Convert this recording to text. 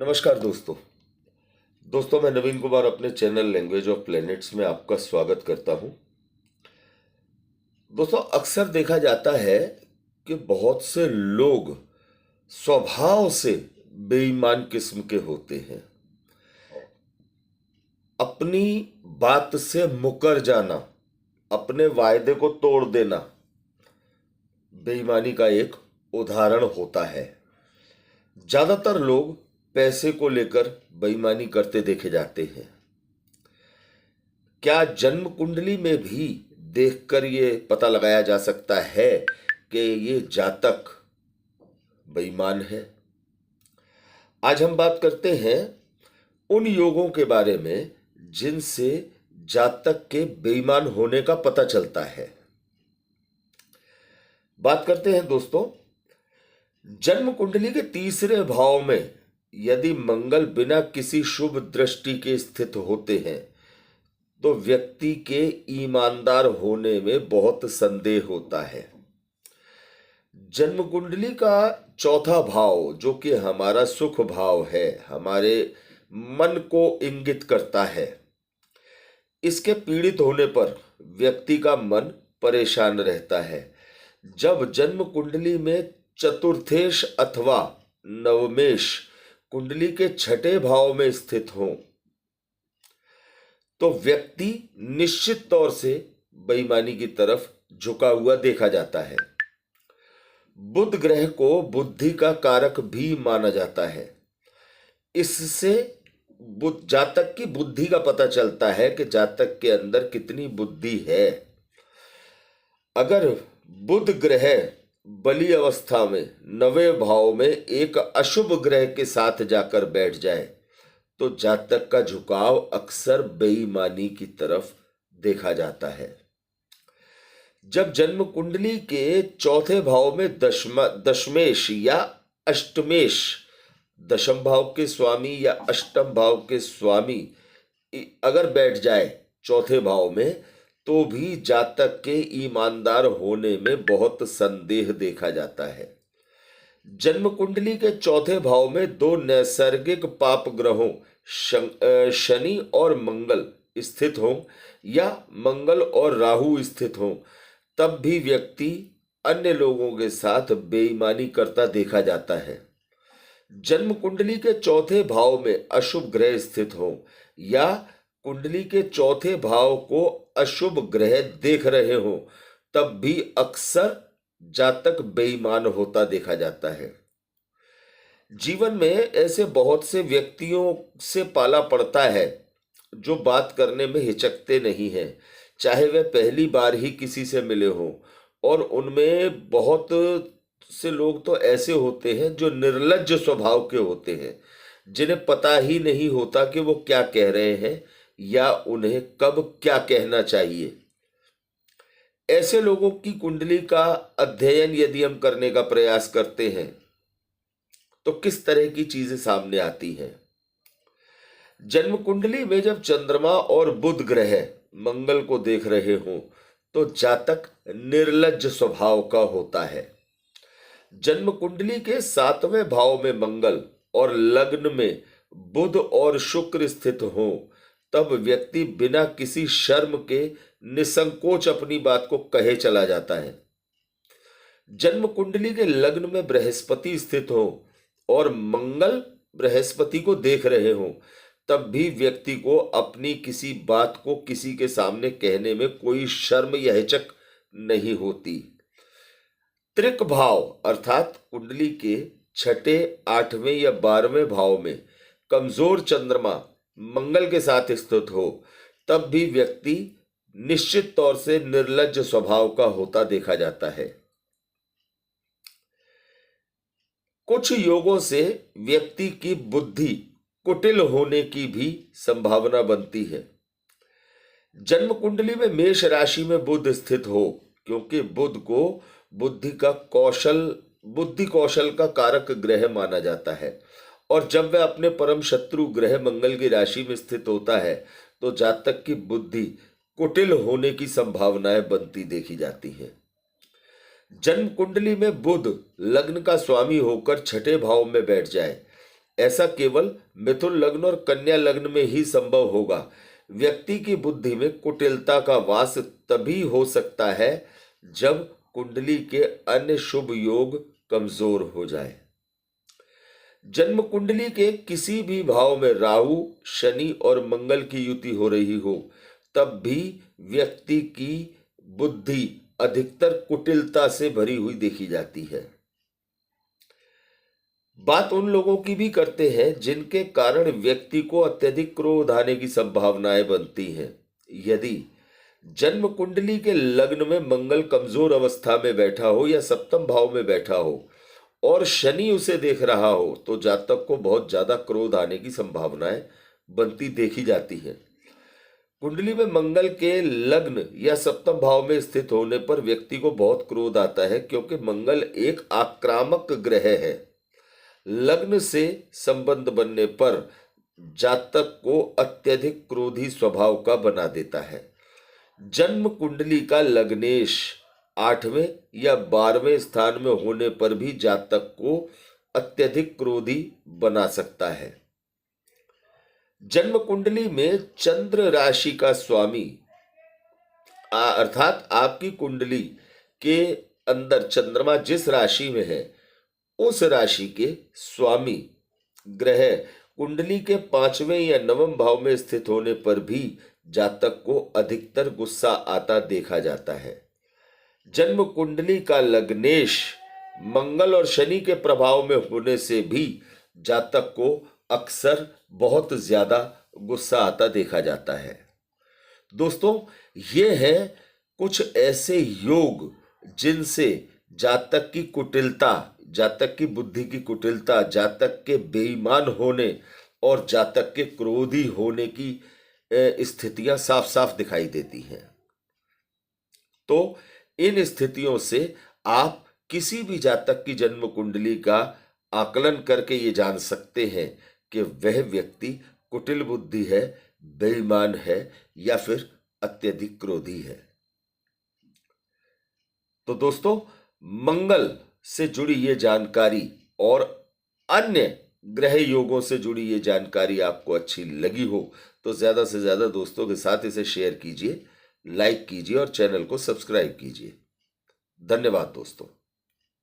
नमस्कार दोस्तों मैं नवीन कुमार अपने चैनल लैंग्वेज ऑफ प्लैनेट्स में आपका स्वागत करता हूं। दोस्तों अक्सर देखा जाता है कि बहुत से लोग स्वभाव से बेईमान किस्म के होते हैं। अपनी बात से मुकर जाना, अपने वायदे को तोड़ देना बेईमानी का एक उदाहरण होता है। ज्यादातर लोग पैसे को लेकर बेईमानी करते देखे जाते हैं। क्या जन्म कुंडली में भी देखकर ये पता लगाया जा सकता है कि ये जातक बेईमान है? आज हम बात करते हैं उन योगों के बारे में जिनसे जातक के बेईमान होने का पता चलता है। बात करते हैं दोस्तों, जन्म कुंडली के तीसरे भाव में यदि मंगल बिना किसी शुभ दृष्टि के स्थित होते हैं तो व्यक्ति के ईमानदार होने में बहुत संदेह होता है। जन्म कुंडली का चौथा भाव जो कि हमारा सुख भाव है, हमारे मन को इंगित करता है, इसके पीड़ित होने पर व्यक्ति का मन परेशान रहता है। जब जन्म कुंडली में चतुर्थेश अथवा नवमेश कुंडली के छठे भाव में स्थित हों तो व्यक्ति निश्चित तौर से बेईमानी की तरफ झुका हुआ देखा जाता है। बुध ग्रह को बुद्धि का कारक भी माना जाता है। इससे जातक की बुद्धि का पता चलता है कि जातक के अंदर कितनी बुद्धि है। अगर बुध ग्रह बली अवस्था में नवे भाव में एक अशुभ ग्रह के साथ जाकर बैठ जाए तो जातक का झुकाव अक्सर बेईमानी की तरफ देखा जाता है। जब जन्म कुंडली के चौथे भाव में दशमेश या अष्टमेश, दशम भाव के स्वामी या अष्टम भाव के स्वामी अगर बैठ जाए चौथे भाव में तो भी जातक के ईमानदार होने में बहुत संदेह देखा जाता है। जन्म कुंडली के चौथे भाव में दो नैसर्गिक पाप ग्रहों शनि और मंगल स्थित हों या मंगल और राहु स्थित हों तब भी व्यक्ति अन्य लोगों के साथ बेईमानी करता देखा जाता है। जन्म कुंडली के चौथे भाव में अशुभ ग्रह स्थित हों या कुंडली के चौथे भाव को अशुभ ग्रह देख रहे हों तब भी अक्सर जातक बेईमान होता देखा जाता है। जीवन में ऐसे बहुत से व्यक्तियों से पाला पड़ता है जो बात करने में हिचकते नहीं हैं, चाहे वे पहली बार ही किसी से मिले हों। और उनमें बहुत से लोग तो ऐसे होते हैं जो निर्लज्ज स्वभाव के होते हैं, जिन्हें पता ही नहीं होता कि वो क्या कह रहे हैं या उन्हें कब क्या कहना चाहिए। ऐसे लोगों की कुंडली का अध्ययन यदि हम करने का प्रयास करते हैं तो किस तरह की चीजें सामने आती हैं। जन्म कुंडली में जब चंद्रमा और बुध ग्रह मंगल को देख रहे हों तो जातक निर्लज्ज स्वभाव का होता है। जन्म कुंडली के सातवें भाव में मंगल और लग्न में बुध और शुक्र स्थित हों तब व्यक्ति बिना किसी शर्म के निसंकोच अपनी बात को कहे चला जाता है। जन्म कुंडली के लग्न में बृहस्पति स्थित हो और मंगल बृहस्पति को देख रहे हो तब भी व्यक्ति को अपनी किसी बात को किसी के सामने कहने में कोई शर्म या हिचक नहीं होती। त्रिक भाव अर्थात कुंडली के छठे, आठवें या 12वें भाव में कमजोर चंद्रमा मंगल के साथ स्थित हो तब भी व्यक्ति निश्चित तौर से निर्लज्ज स्वभाव का होता देखा जाता है। कुछ योगों से व्यक्ति की बुद्धि कुटिल होने की भी संभावना बनती है। जन्म कुंडली में मेष राशि में बुध स्थित हो, क्योंकि बुध को बुद्धि कौशल का कारक ग्रह माना जाता है और जब वह अपने परम शत्रु ग्रह मंगल की राशि में स्थित होता है तो जातक की बुद्धि कुटिल होने की संभावनाएं बनती देखी जाती हैं। जन्म कुंडली में बुध लग्न का स्वामी होकर छठे भाव में बैठ जाए ऐसा केवल मिथुन लग्न और कन्या लग्न में ही संभव होगा। व्यक्ति की बुद्धि में कुटिलता का वास तभी हो सकता है जब कुंडली के अन्य शुभ योग कमजोर हो जाए। जन्म कुंडली के किसी भी भाव में राहु, शनि और मंगल की युति हो रही हो, तब भी व्यक्ति की बुद्धि अधिकतर कुटिलता से भरी हुई देखी जाती है। बात उन लोगों की भी करते हैं जिनके कारण व्यक्ति को अत्यधिक क्रोध आने की संभावनाएं बनती हैं। यदि जन्म कुंडली के लग्न में मंगल कमजोर अवस्था में बैठा हो या सप्तम भाव में बैठा हो और शनि उसे देख रहा हो, तो जातक को बहुत ज्यादा क्रोध आने की संभावनाएं बनती देखी जाती है। कुंडली में मंगल के लग्न या सप्तम भाव में स्थित होने पर व्यक्ति को बहुत क्रोध आता है, क्योंकि मंगल एक आक्रामक ग्रह है। लग्न से संबंध बनने पर जातक को अत्यधिक क्रोधी स्वभाव का बना देता है। जन्म कुंडली का लग्नेश 8वें या 12वें स्थान में होने पर भी जातक को अत्यधिक क्रोधी बना सकता है। जन्म कुंडली में चंद्र राशि का स्वामी अर्थात आपकी कुंडली के अंदर चंद्रमा जिस राशि में है, उस राशि के स्वामी ग्रह कुंडली के 5वें या 9वें भाव में स्थित होने पर भी जातक को अधिकतर गुस्सा आता देखा जाता है। जन्म कुंडली का लग्नेश मंगल और शनि के प्रभाव में होने से भी जातक को अक्सर बहुत ज्यादा गुस्सा आता देखा जाता है। दोस्तों, ये है कुछ ऐसे योग जिनसे जातक की कुटिलता, जातक की बुद्धि की कुटिलता, जातक के बेईमान होने और जातक के क्रोधी होने की स्थितियां साफ साफ दिखाई देती हैं। तो इन स्थितियों से आप किसी भी जातक की जन्म कुंडली का आकलन करके ये जान सकते हैं कि वह व्यक्ति कुटिल बुद्धि है, बेईमान है या फिर अत्यधिक क्रोधी है। तो दोस्तों, मंगल से जुड़ी ये जानकारी और अन्य ग्रह योगों से जुड़ी ये जानकारी आपको अच्छी लगी हो तो ज्यादा से ज्यादा दोस्तों के साथ इसे शेयर कीजिए, लाइक कीजिए और चैनल को सब्सक्राइब कीजिए। धन्यवाद दोस्तों।